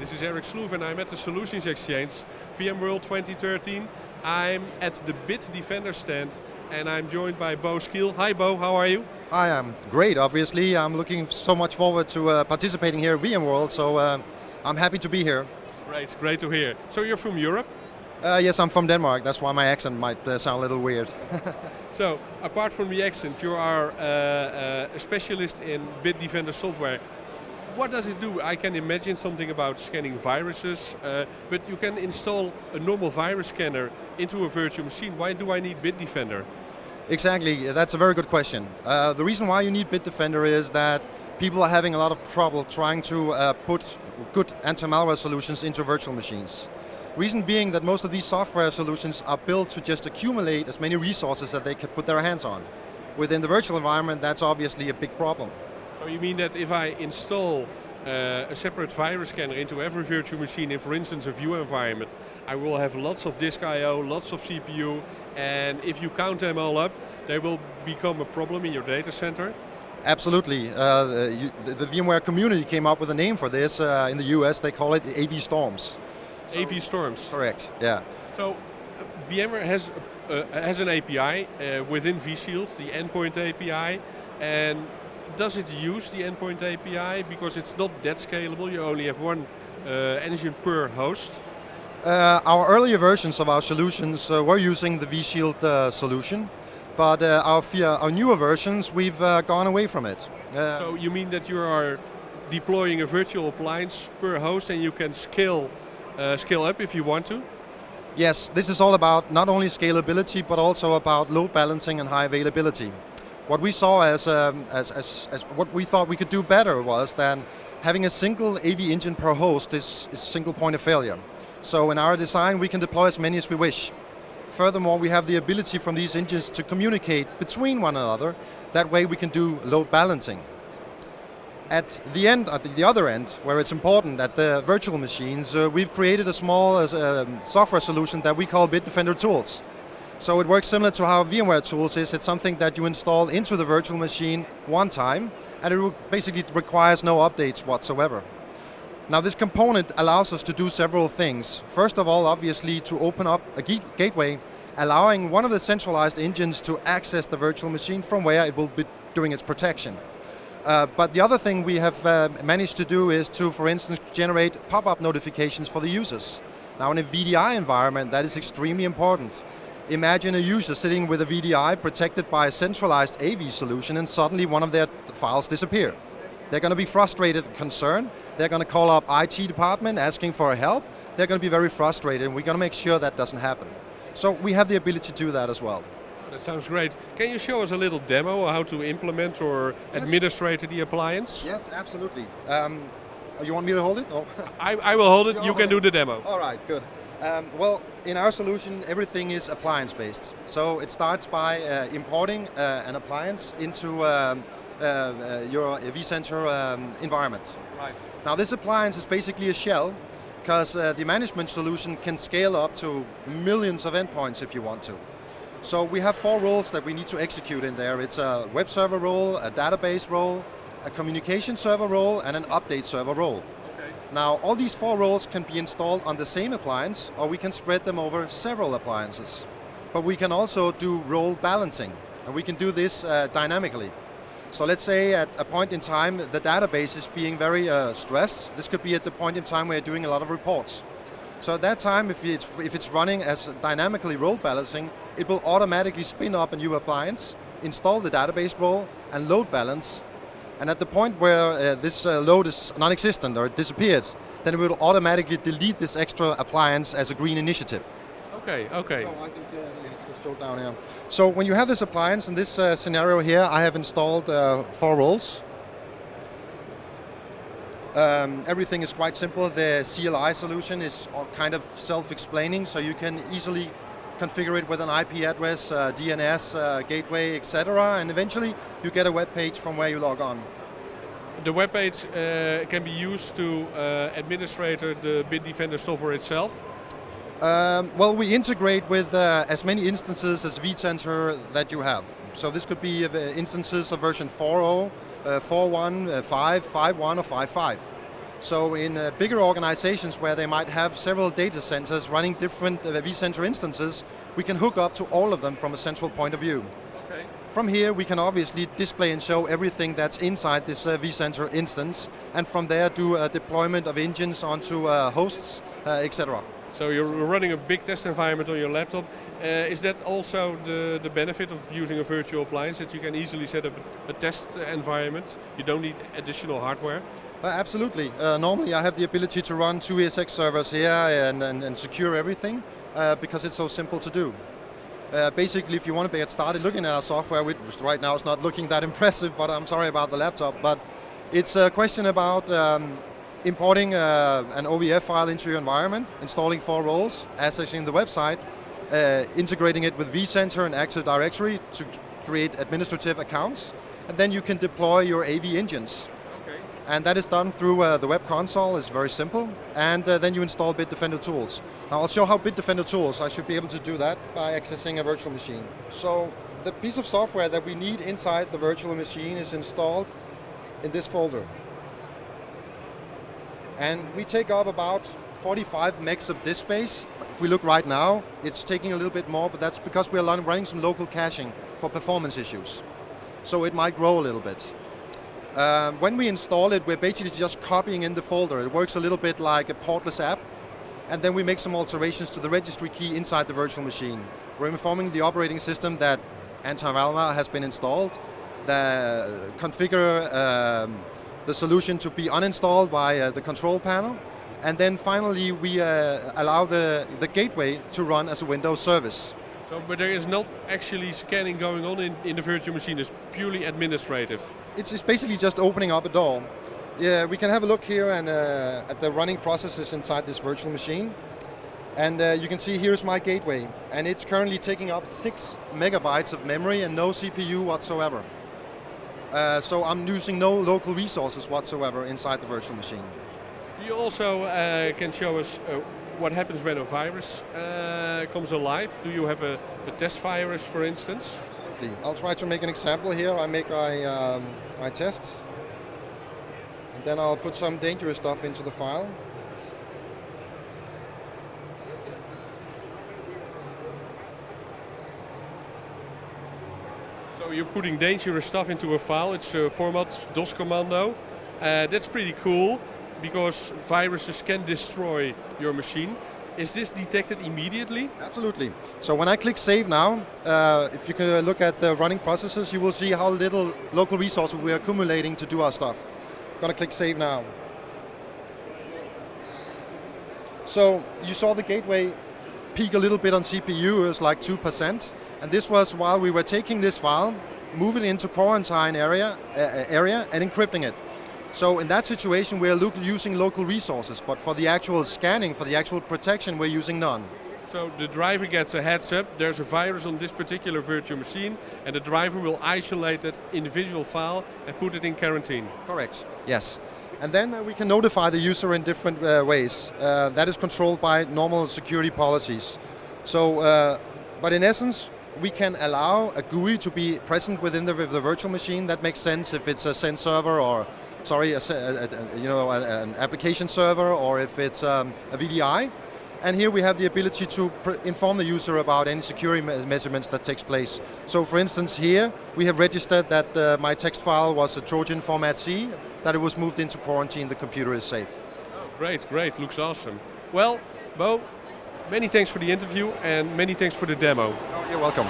This is Eric Sloef and I'm at the Solutions Exchange, VMworld 2013. I'm at the Bitdefender stand and I'm joined by Bo Skeel. Hi Bo, how are you? Hi, I'm great, obviously. I'm looking so much forward to participating here at VMworld, so I'm happy to be here. Great to hear. So you're from Europe? Yes, I'm from Denmark. That's why my accent might sound a little weird. So, apart from the accent, you are a specialist in Bitdefender software. What does it do? I can imagine something about scanning viruses, but you can install a normal virus scanner into a virtual machine. Why do I need Bitdefender? Exactly, that's a very good question. The reason why you need Bitdefender is that people are having a lot of trouble trying to put good anti-malware solutions into virtual machines. Reason being that most of these software solutions are built to just accumulate as many resources that they can put their hands on. Within the virtual environment, that's obviously a big problem. So you mean that if I install a separate virus scanner into every virtual machine in, for instance, a view environment, I will have lots of disk I/O, lots of CPU, and if you count them all up, they will become a problem in your data center? Absolutely. The VMware community came up with a name for this. In the US, they call it AV storms. AV storms? Correct, yeah. So VMware has an API within vShield, the endpoint API, and does it use the endpoint API because it's not that scalable? You only have one engine per host. Our earlier versions of our solutions were using the vShield solution, but our newer versions, we've gone away from it. So you mean that you are deploying a virtual appliance per host and you can scale up if you want to? Yes, this is all about not only scalability, but also about load balancing and high availability. What we saw as what we thought we could do better was that having a single AV engine per host is a single point of failure. So in our design, we can deploy as many as we wish. Furthermore, we have the ability from these engines to communicate between one another. That way we can do load balancing. At the other end, where it's important, at the virtual machines, we've created a small software solution that we call Bitdefender Tools. So it works similar to how VMware Tools is. It's something that you install into the virtual machine one time, and it basically requires no updates whatsoever. Now this component allows us to do several things. First of all, obviously, to open up a gateway, allowing one of the centralized engines to access the virtual machine from where it will be doing its protection. But the other thing we have managed to do is to, for instance, generate pop-up notifications for the users. Now in a VDI environment, that is extremely important. Imagine a user sitting with a VDI protected by a centralized AV solution and suddenly one of their files disappear. They're going to be frustrated and concerned. They're going to call up IT department asking for help. They're going to be very frustrated, and we're going to make sure that doesn't happen. So we have the ability to do that as well. That sounds great. Can you show us a little demo of how to implement or administrate the appliance? Yes, absolutely. You want me to hold it? Oh. I will hold it, you can do the demo. All right, good. Well, in our solution, everything is appliance-based. So it starts by importing an appliance into your vCenter environment. Right. Now this appliance is basically a shell, because the management solution can scale up to millions of endpoints if you want to. So we have 4 roles that we need to execute in there. It's a web server role, a database role, a communication server role, and an update server role. Now, all these 4 roles can be installed on the same appliance, or we can spread them over several appliances. But we can also do role balancing, and we can do this dynamically. So let's say at a point in time, the database is being very stressed. This could be at the point in time where you're doing a lot of reports. So at that time, if it's running as dynamically role balancing, it will automatically spin up a new appliance, install the database role, and load balance. And at the point where this load is non-existent or it disappeared, then it will automatically delete this extra appliance as a green initiative. Okay. So I think it's just showed down here. So when you have this appliance, in this scenario here, I have installed 4 roles. Everything is quite simple. The CLI solution is kind of self-explaining, so you can easily configure it with an IP address, DNS, gateway, etc. And eventually you get a web page from where you log on. The web page can be used to administrate the Bitdefender software itself? Well, we integrate with as many instances as vCenter that you have. So this could be instances of version 4.0, 4.1, 5, 5.1 or 5.5. So in bigger organizations where they might have several data centers running different vCenter instances, we can hook up to all of them from a central point of view. Okay. From here, we can obviously display and show everything that's inside this vCenter instance, and from there do a deployment of engines onto hosts, etc. So you're running a big test environment on your laptop. Is that also the benefit of using a virtual appliance, that you can easily set up a test environment? You don't need additional hardware? Absolutely. Normally I have the ability to run 2 ESX servers here and secure everything because it's so simple to do. Basically, if you want to get started looking at our software, which right now is not looking that impressive, but I'm sorry about the laptop, but it's a question about importing an OVF file into your environment, installing 4 roles, accessing the website, integrating it with vCenter and Active Directory to create administrative accounts, and then you can deploy your AV engines. And that is done through the web console. It's very simple. And then you install Bitdefender Tools. Now I'll show how Bitdefender Tools, I should be able to do that by accessing a virtual machine. So the piece of software that we need inside the virtual machine is installed in this folder. And we take up about 45 megs of disk space. If we look right now, it's taking a little bit more, but that's because we're running some local caching for performance issues. So it might grow a little bit. When we install it, we're basically just copying in the folder. It works a little bit like a portless app. And then we make some alterations to the registry key inside the virtual machine. We're informing the operating system that anti-malware has been installed, configure the solution to be uninstalled by the control panel. And then finally, we allow the gateway to run as a Windows service. So, but there is not actually scanning going on in the virtual machine, it's purely administrative. It's basically just opening up a door. Yeah, we can have a look here and at the running processes inside this virtual machine. And you can see here's my gateway. And it's currently taking up 6 megabytes of memory and no CPU whatsoever. So I'm using no local resources whatsoever inside the virtual machine. You also can show us what happens when a virus comes alive. Do you have a test virus, for instance? Absolutely. I'll try to make an example here. I make my test. And then I'll put some dangerous stuff into the file. So you're putting dangerous stuff into a file. It's a format DOS commando. That's pretty cool, because viruses can destroy your machine. Is this detected immediately? Absolutely. So when I click save now, if you can look at the running processes, you will see how little local resources we're accumulating to do our stuff. I'm going to click save now. So you saw the gateway peak a little bit on CPU, it was like 2%. And this was while we were taking this file, moving it into quarantine area and encrypting it. So in that situation, we're using local resources, but for the actual scanning, for the actual protection, we're using none. So the driver gets a heads up, there's a virus on this particular virtual machine, and the driver will isolate that individual file and put it in quarantine. Correct, yes. And then we can notify the user in different ways. That is controlled by normal security policies. So, but in essence, we can allow a GUI to be present within the virtual machine. That makes sense if it's a send server or an application server, or if it's a VDI. And here we have the ability to inform the user about any security measurements that takes place. So for instance here, we have registered that my text file was a Trojan format C, that it was moved into quarantine, the computer is safe. Oh, great, looks awesome. Well, Bo, many thanks for the interview and many thanks for the demo. Oh, you're welcome.